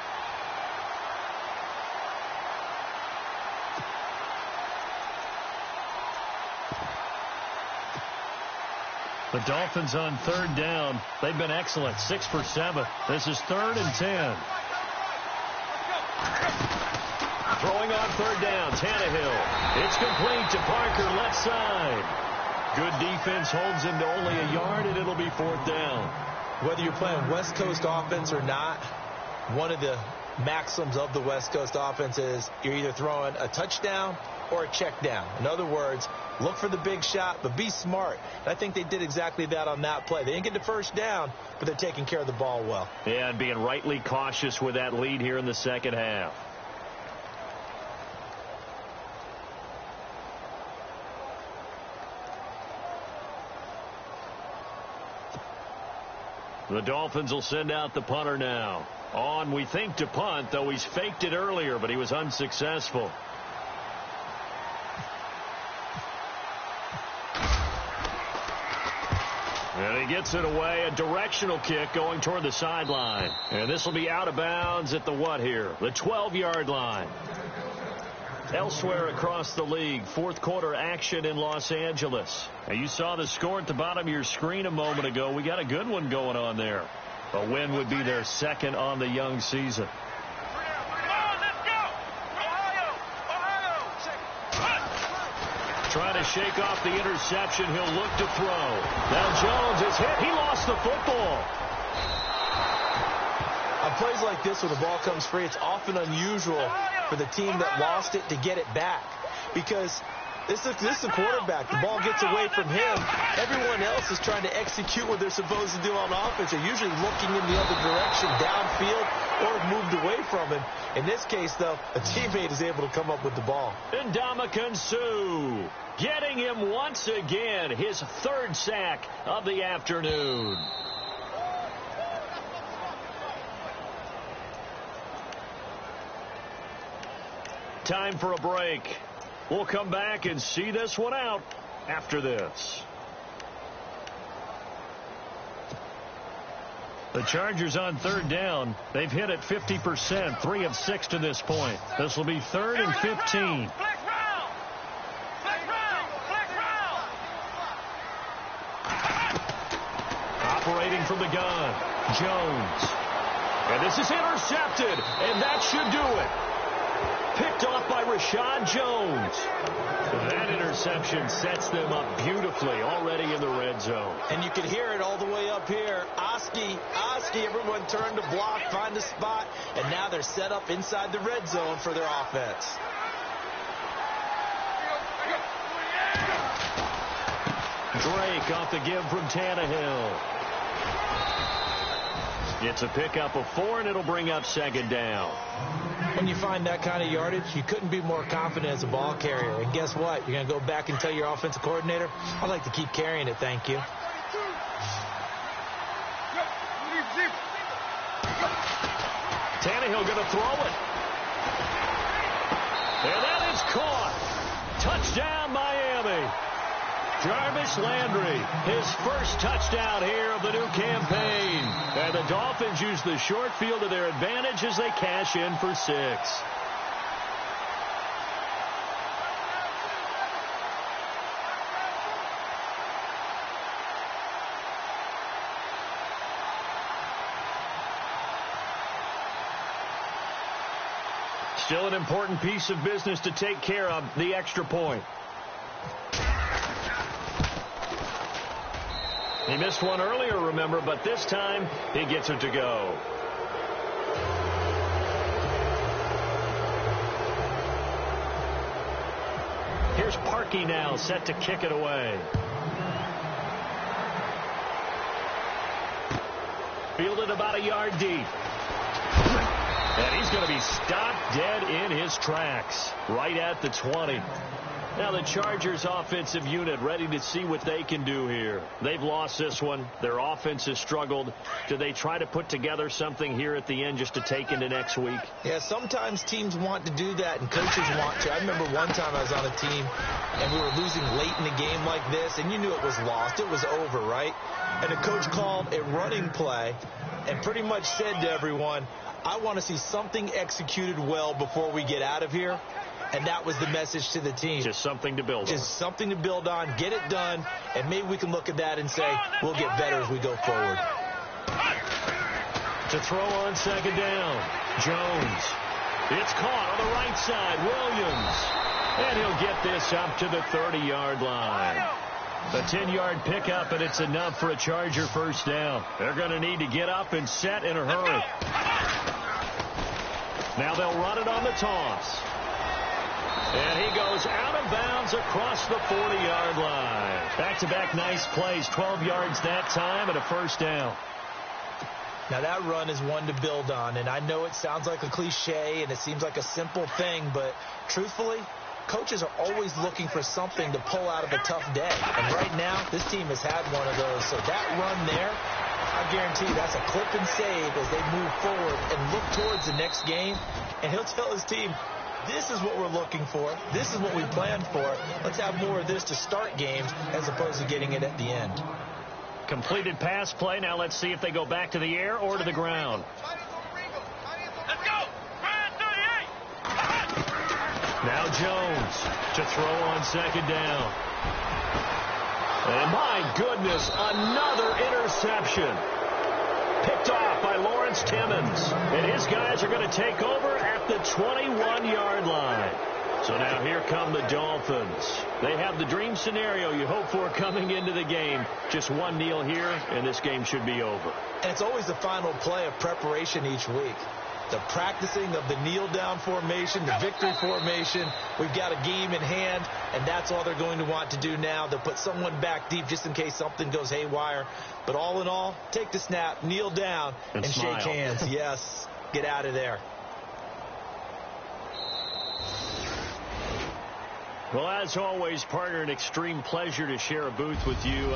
The Dolphins on third down. They've been excellent. 6 for 7. This is 3rd and 10. Throwing on third down, Tannehill. It's complete to Parker, left side. Good defense holds him to only a yard, and it'll be 4th down.
Whether you're playing West Coast offense or not, one of the maxims of the West Coast offense is you're either throwing a touchdown or a check down. In other words, look for the big shot, but be smart. And I think they did exactly that on that play. They didn't get the first down, but they're taking care of the ball well.
Yeah, and being rightly cautious with that lead here in the second half. The Dolphins will send out the punter now. On, we think, to punt, though he's faked it earlier, but he was unsuccessful. And he gets it away. A directional kick going toward the sideline. And this will be out of bounds at the what here? The 12-yard line. Elsewhere across the league, fourth quarter action in Los Angeles. Now, you saw the score at the bottom of your screen a moment ago. We got a good one going on there. A win would be their second on the young season. Trying to shake off the interception. He'll look to throw. Now Jones is hit. He lost the football.
On plays like this, when the ball comes free, it's often unusual for the team that lost it to get it back. Because this is the quarterback. The ball gets away from him. Everyone else is trying to execute what they're supposed to do on offense. They're usually looking in the other direction, downfield, or have moved away from him. In this case, though, a teammate is able to come up with the ball.
Ndamukong Suh getting him once again, his 3rd sack of the afternoon. Time for a break. We'll come back and see this one out after this. The Chargers on third down. They've hit it 50%, 3 of 6 to this point. This will be 3rd and 15. Operating from the gun, Jones. And this is intercepted, and that should do it. Picked off by Rashad Jones. That interception sets them up beautifully already in the red zone.
And you can hear it all the way up here. Oski, everyone turned to block, find a spot, and now they're set up inside the red zone for their offense.
Drake off the give from Tannehill. It's a pickup of 4, and it'll bring up second down.
When you find that kind of yardage, you couldn't be more confident as a ball carrier. And guess what? You're going to go back and tell your offensive coordinator, I'd like to keep carrying it, thank you.
Tannehill going to throw it. And that is caught. Touchdown, Miami. Jarvis Landry, his first touchdown here of the new campaign. And the Dolphins use the short field to their advantage as they cash in for 6. Still an important piece of business to take care of, the extra point. He missed one earlier, remember, but this time he gets it to go. Here's Parkey now, set to kick it away. Fielded about a yard deep. And he's going to be stopped dead in his tracks, right at the 20. Now the Chargers offensive unit ready to see what they can do here. They've lost this one. Their offense has struggled. Do they try to put together something here at the end just to take into next week?
Yeah, sometimes teams want to do that and coaches want to. I remember one time I was on a team and we were losing late in the game like this, and you knew it was lost. It was over, right? And the coach called a running play and pretty much said to everyone, I want to see something executed well before we get out of here. And that was the message to the team.
Just something to build on.
Just something to build on, get it done, and maybe we can look at that and say, we'll get better as we go forward.
To throw on second down, Jones. It's caught on the right side, Williams. And he'll get this up to the 30-yard line. A 10-yard pickup, and it's enough for a Charger first down. They're going to need to get up and set in a hurry. Now they'll run it on the toss. And he goes out of bounds across the 40-yard line. Back-to-back nice plays, 12 yards that time and a first down.
Now that run is one to build on, and I know it sounds like a cliche and it seems like a simple thing, but truthfully, coaches are always looking for something to pull out of a tough day. And right now, this team has had one of those. So that run there, I guarantee you that's a clip and save as they move forward and look towards the next game. And he'll tell his team, this is what we're looking for. This is what we planned for. Let's have more of this to start games as opposed to getting it at the end.
Completed pass play. Now let's see if they go back to the air or to the ground.
Let's go. Brian 38.
Now Jones to throw on second down. And my goodness, another interception. Picked off by Lawrence Timmons. And his guys are going to take over at the 21-yard line. So now here come the Dolphins. They have the dream scenario you hope for coming into the game. Just one kneel here, and this game should be over.
And it's always the final play of preparation each week. The practicing of the kneel-down formation, the victory formation. We've got a game in hand, and that's all they're going to want to do now. They'll put someone back deep just in case something goes haywire. But all in all, take the snap, kneel down, and shake hands. Yes, get out of there.
Well, as always, partner, an extreme pleasure to share a booth with you.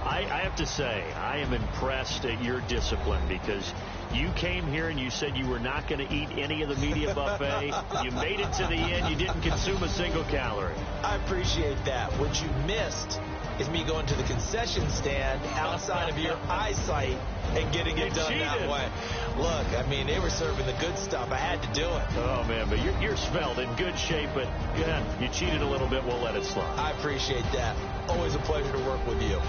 I have to say, I am impressed at your discipline because you came here and you said you were not going to eat any of the media buffet. You made it to the end. You didn't consume a single calorie.
I appreciate that. What you missed is me going to the concession stand outside of your eyesight and getting it done that way. Look, I mean, they were serving the good stuff. I had to do it.
Oh, man, but you're svelte, in good shape, but yeah, you cheated a little bit. We'll let it slide.
I appreciate that. Always a pleasure to work with you.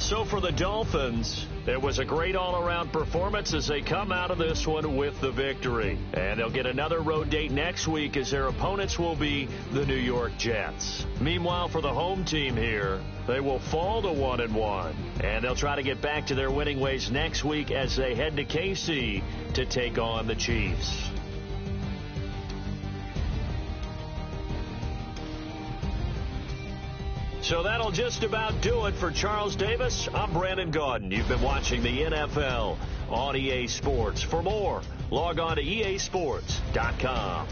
So for the Dolphins, it was a great all-around performance as they come out of this one with the victory. And they'll get another road date next week as their opponents will be the New York Jets. Meanwhile, for the home team here, they will fall to 1-1. And they'll try to get back to their winning ways next week as they head to KC to take on the Chiefs. So that'll just about do it for Charles Davis. I'm Brandon Gaudin. You've been watching the NFL on EA Sports. For more, log on to easports.com.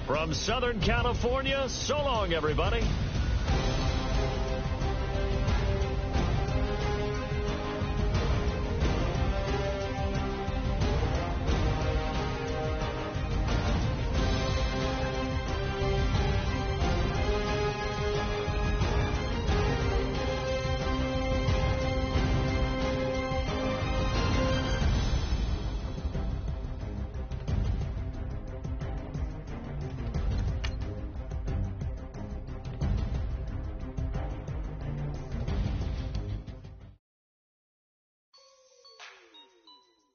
From Southern California, so long, everybody.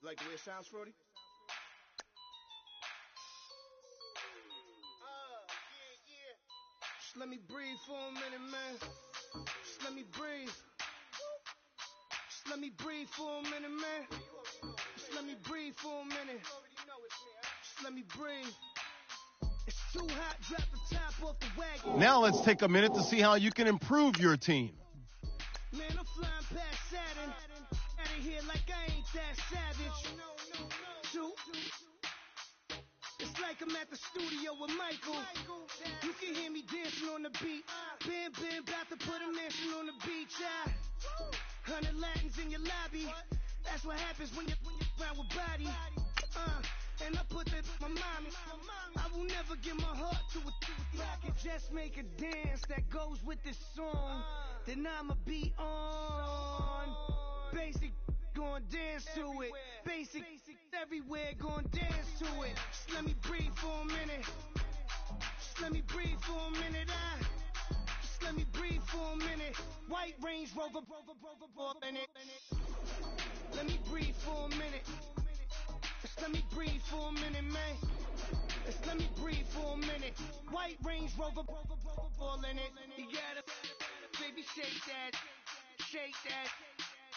Like the way it sounds, Frody? Just let me breathe for a minute, man. Just let me breathe. Just let me breathe for a minute, man. Just let me breathe for a minute. Just let me breathe. It's too hot, drop the top off the wagon.
Now let's take a minute to see how you can improve your team.
Man, I'm flying past Saturn. Out of here like I ain't that savage. Two. It's like I'm at the studio with Michael. You can hear me dancing on the beat. Bam, bam, about to put a mansion on the beach. 100 Latins in your lobby. That's what happens when you're around with body. And I put that in my mommy. I will never give my heart to a I can just make a dance that goes with this song. Then I'ma be on. Basic, gon' dance to it. Basic, everywhere, gon' dance to it. Just let me breathe for a minute. Just let me breathe for a minute. Just let me breathe for a minute. White Range Rover, in it. Let me breathe for a minute. Just let me breathe for a minute, man. Just let me breathe for a minute. White Range Rover, ball in it. You gotta, baby, shake that, shake that.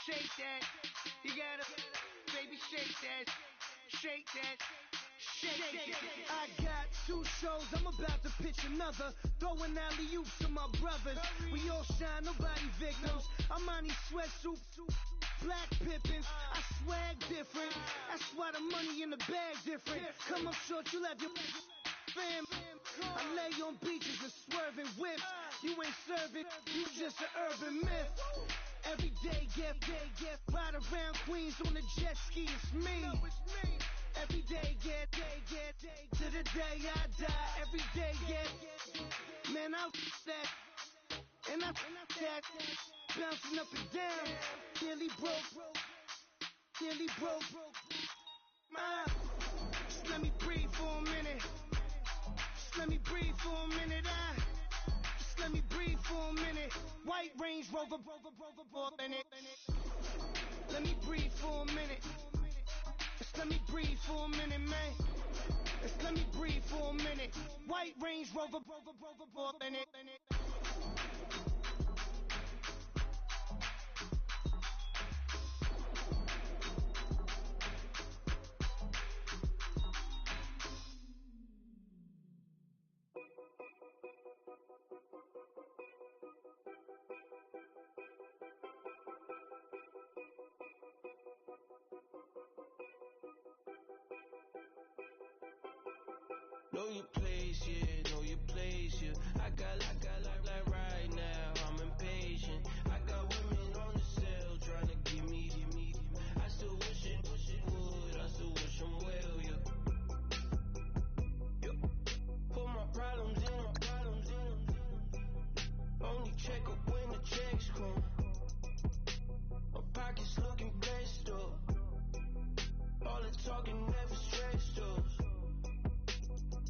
Shake that, you gotta, baby, shake that, shake that, shake that. I got 2 shows, I'm about to pitch another. Throwing alley-oops to my brothers. We all shine, nobody victims. I'm on these sweatsuits, black Pippins. I swag different. That's why the money in the bag different. Come up short, you have your fam. I lay on beaches and swerving whips. You ain't serving, you just an urban myth. Every day, get, ride around Queens on a jet ski, it's me. Every day, get, to the day I die. Every day, get, man, I that, and I that, bouncing up and down, nearly broke. Just let me breathe for a minute. Just let me breathe for a minute. Just let me breathe for a minute. White Range Rover, in it. Let me breathe for a minute. Just let me breathe for a minute, man. Just let me breathe for a minute. White Range Rover, in it.
Know your place, yeah, know your place, yeah. I got like right now, I'm impatient. I got women on the cell trying to give me. I still wish it would, I still wish them well, yeah. Put my problems in. Only check up when the checks come. My pockets looking blessed up. All the talking never stretched us.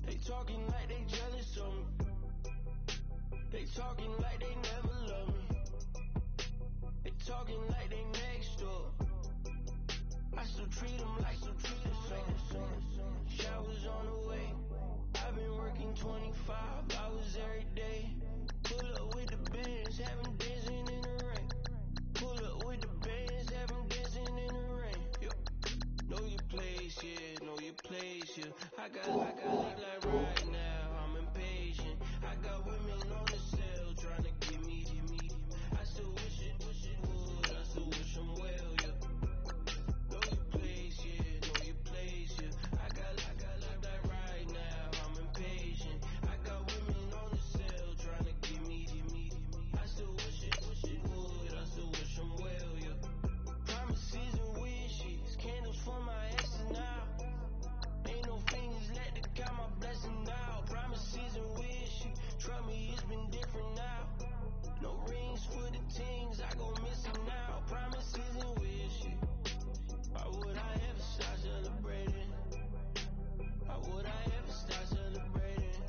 They talking like they jealous of me. They talking like they never love me. I got like right now, I'm impatient. I got women on the cell trying to give me. I still wish it would. I still wish them well, yeah. Know your place, yeah. Know your place, yeah. I got like right now, I'm impatient. I got women on the cell trying to give me. I still wish it would. I still wish them well, yeah. Promises and wishes, candles for my exes now. Ain't no fingers let to count my blessing now. Promises and wishes, trust me, it's been different now. No rings for the things, I gon' miss them now. Promises and wishes, why would I ever start celebrating? Why would I ever start celebrating?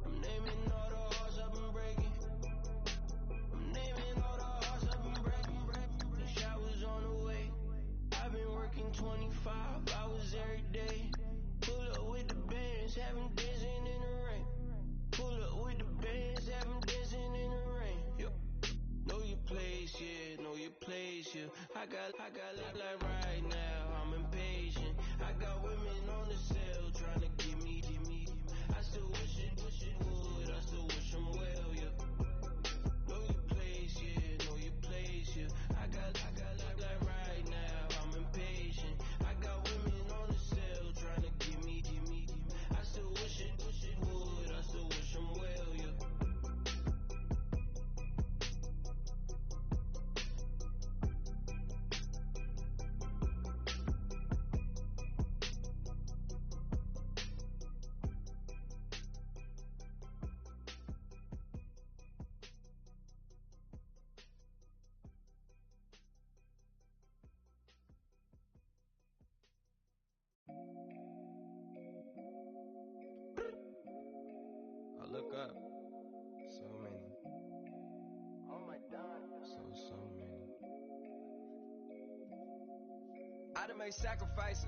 I'm naming all the hearts I've been breaking. I'm naming all the hearts I've been breaking. The showers on the way. I've been working 25 hours every day. Pull up with the bands, have them dancing in the rain. Pull up with the bands, have them dancing in the rain. Yo. Know your place, yeah, know your place, yeah. I got like right now, I'm impatient. I got women on the cell trying to give me. I still wish it would, I still wish them well, yeah. Know your place, yeah, know your place, yeah. I got like right now, I'm impatient. I got women on the cell trying to give me. I still wish it would, I still wish them well, yeah. I look up, so many. Oh my God. So many. I done made sacrifices.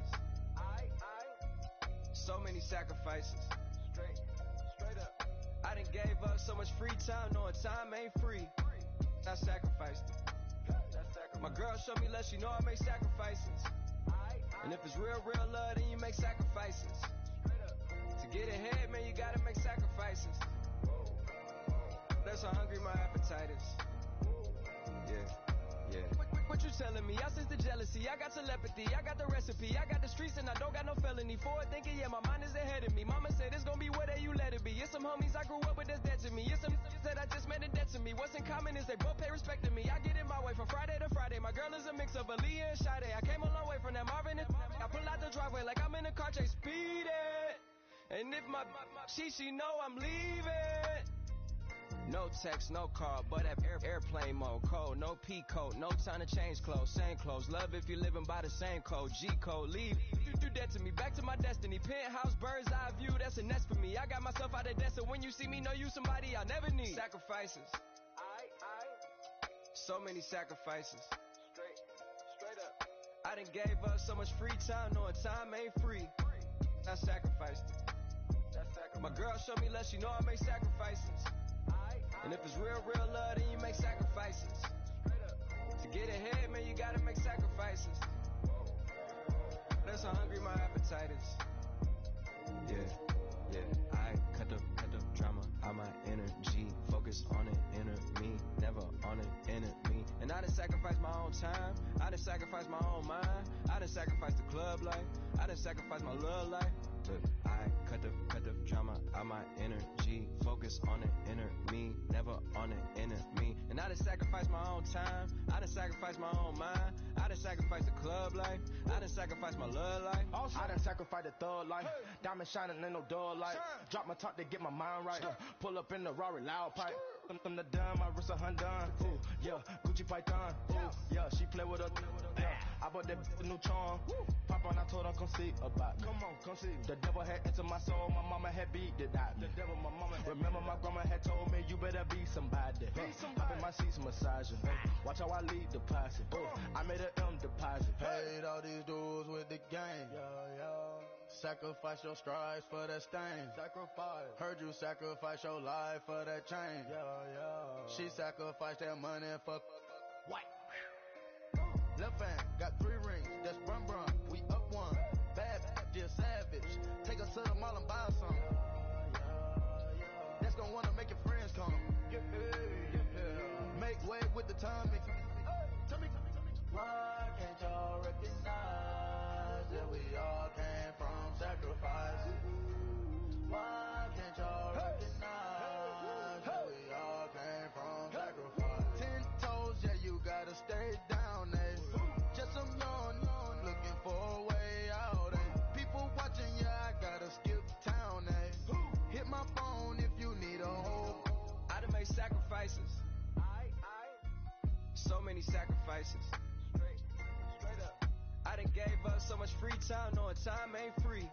So many sacrifices. Straight up. I done gave up so much free time, knowing time ain't free. I sacrificed it. My girl showed me love, she know I make sacrifices. And if it's real love, then you make sacrifices. To get ahead, man, you gotta make sacrifices. That's how hungry my appetite is. Yeah. What you telling me? I sense the jealousy, I got telepathy, I got the recipe, I got the streets and I don't got no felony. Forward thinking, yeah, my mind is ahead of me. Mama said it's gonna be whatever you let it be. It's some homies I grew up with that's dead to me. It's some that I just made a debt to me. What's in common is they both pay respect to me. I get it my way from Friday to Friday. My girl is a mix of Aaliyah and Sade. I came a long way from that Marvin and I pull out the driveway like I'm in a car chase speeding. And if my she know I'm leaving. No text, no call, but at airplane mode. Code, no P code, no time to change clothes. Same clothes, love if you're living by the same code. G code, leave. You do that to me, back to my destiny. Penthouse, bird's eye view, that's a nest for me. I got myself out of debt, so when you see me, know you somebody I never need. Sacrifices. So many sacrifices. Straight up. I done gave up so much free time, knowing time ain't free. I sacrificed it. My girl showed me love, she know I make sacrifices. And if it's real love, then you make sacrifices. To get ahead, man, you gotta make sacrifices. That's how hungry my appetite is. Yeah. I cut the drama out my energy. Focus on it, inner me, never on it, enemy. And I done sacrificed my own time. I done sacrificed my own mind. I done sacrificed the club life. I done sacrificed my love life. But I cut the drama out my energy. Focus on it, inner me, never on it, enemy. And I done sacrificed my own time. I done sacrificed my own mind. I done sacrificed the club life. I done sacrificed my love life.
I done sacrificed the thug life. Diamond shining in no dull light. Drop my top to get my mind right. Pull up in the Rari loud pipe. From the dime, my wrist a Hyundai. Ooh, yeah, Gucci Python. Ooh, yeah, she play with her. Yeah, I bought that new charm. Pop on, I told her come see about me. Come on, come see. The devil had entered my soul. My mama had beat it out. The devil, my mama. Remember my grandma had told me you better be somebody. Hop in my seats massaging. Watch how I lead the posse. I made an M deposit.
Paid all these dudes with the game. Yeah. Sacrifice your strides for that stain. Sacrifice. Heard you sacrifice your life for that change. Yeah. She sacrificed that money for what? Left hand got 3 rings. That's brun. We up one. Bad, dear savage. with the timing. Tell me. Why can't y'all recognize that we all came from sacrifice? Why can't y'all recognize that we all came from sacrifice? 10 toes, yeah, you gotta stay down, eh? Just some young, looking for a way out, eh? People watching, yeah, I gotta skip town, eh? Hit my phone if you need a hold.
I done made sacrifices. So many sacrifices. Straight up. I done gave up so much free time, knowing time ain't free.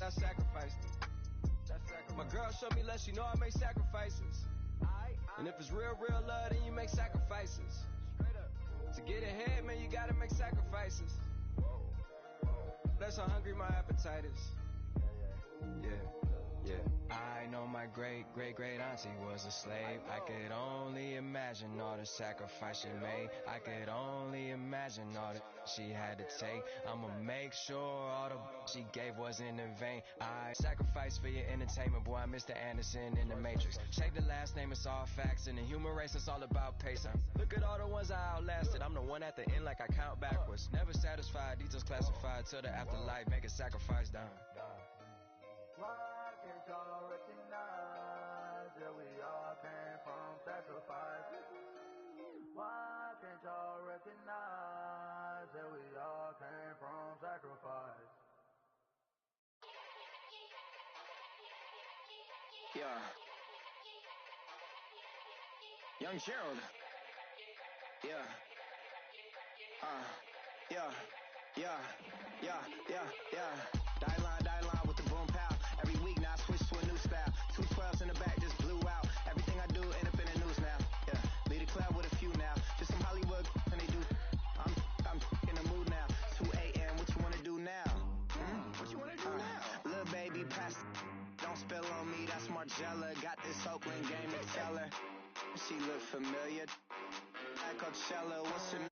I sacrificed it. My girl showed me love, you know I make sacrifices. And if it's real love, then you make sacrifices. To get ahead, man, you gotta make sacrifices. That's how hungry my appetite is. Yeah. I know my great auntie was a slave. I could only imagine all the sacrifice she made. I could only imagine all that she had to take. I'ma make sure all the she gave wasn't in vain. I sacrificed for your entertainment, boy. I'm Mr. Anderson in the Matrix. Check the last name, it's all facts. In the human race, it's all about pace. Look at all the ones I outlasted. I'm the one at the end, like I count backwards. Never satisfied, details classified till the afterlife. Make a sacrifice down.
Why can't y'all recognize that we all came from sacrifice? Why can't y'all recognize that we all came from sacrifice?
Yeah. Young Gerald. Yeah. Die line with the boom pow. Every week now I switch to a new style. 212s in the back just blew out. Everything I do end up in the news now. Yeah, lead a club with a few now. Just some Hollywood and they do. I'm in the mood now. 2 a.m. What you wanna do now? What you wanna do now? Little baby, pass. Don't spill on me. That's Margella. Got this Oakland game to tell her. She look familiar. Like Coachella. What's her?